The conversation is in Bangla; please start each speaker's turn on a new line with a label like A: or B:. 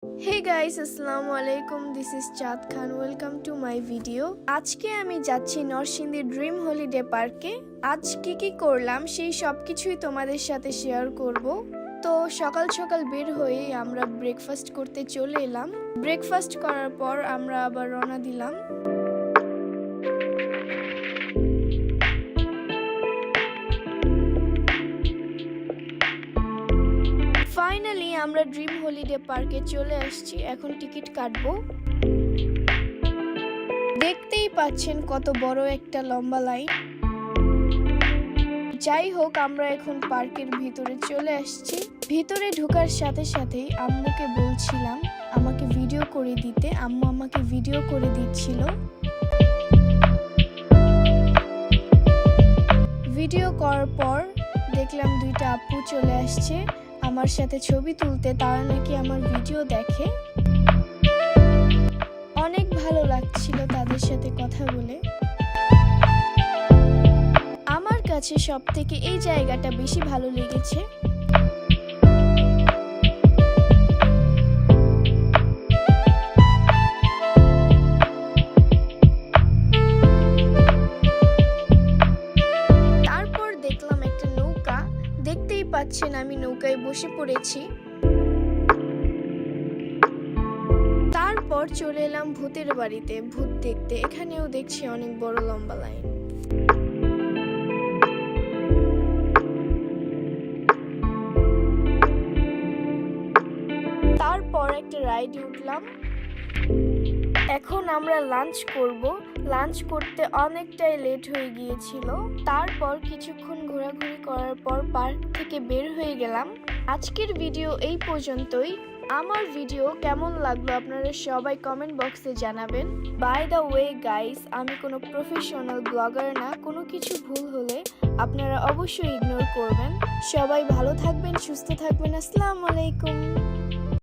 A: Hey guys, Assalamu alaikum. This is Chad Khan. Welcome to my video. আজকে আমি যাচ্ছি নরসিংদী ড্রিম হলিডে পার্কে। আজ কি করলাম সেই সবকিছুই তোমাদের সাথে শেয়ার করব। তো সকাল সকাল বের হয়ে আমরা ব্রেকফাস্ট করতে চলে এলাম। ব্রেকফাস্ট করার পর আমরা আবার রওনা দিলাম। ফাইনালি আমরা ড্রিম হলিডে পার্কে চলে আসছি। এখন টিকিট কাটবো। দেখতেই পাচ্ছেন কত বড় একটা লম্বা লাইন। যাই হোক, আমরা এখন পার্কের ভিতরে চলে আসছি। ভিতরে ঢোকার সাথে সাথেই আম্মুকে বলছিলাম আমাকে ভিডিও করে দিতে। আম্মু আমাকে ভিডিও করে দিচ্ছিল। ভিডিও করার পর দেখলাম দুইটা আপু চলে আসছে আমার সাথে ছবি তুলতে। তারা নাকি আমার ভিডিও দেখে। অনেক ভালো লাগছিল তাদের সাথে কথা বলে। আমার কাছে সবথেকে এই জায়গাটা বেশি ভালো লেগেছে। তারপর দেখলাম একটা নৌকা। দেখতেই পাচ্ছেন আমি নৌকায় বসে পড়েছি। তারপর চলে এলাম ভূতের বাড়িতে ভূত দেখতে। এখানেও দেখছি অনেক বড় লম্বা লাইন। তারপর একটা রাইডে উঠলাম। এখন আমরা লাঞ্চ করব। লাঞ্চ করতে অনেকটাই লেট হয়ে গিয়েছিল। তারপর কিছুক্ষণ ঘোরাঘুরি করার পর পার্ক থেকে বের হয়ে গেলাম। আজকের ভিডিও এই পর্যন্তই। আমার ভিডিও কেমন লাগলো আপনারা সবাই কমেন্ট বক্সে জানাবেন। বাই দ্য ওয়ে গাইস, আমি কোনো প্রফেশনাল ব্লগার না। কোনো কিছু ভুল হলে আপনারা অবশ্যই ইগনোর করবেন। সবাই ভালো থাকবেন, সুস্থ থাকবেন। আসসালামু আলাইকুম।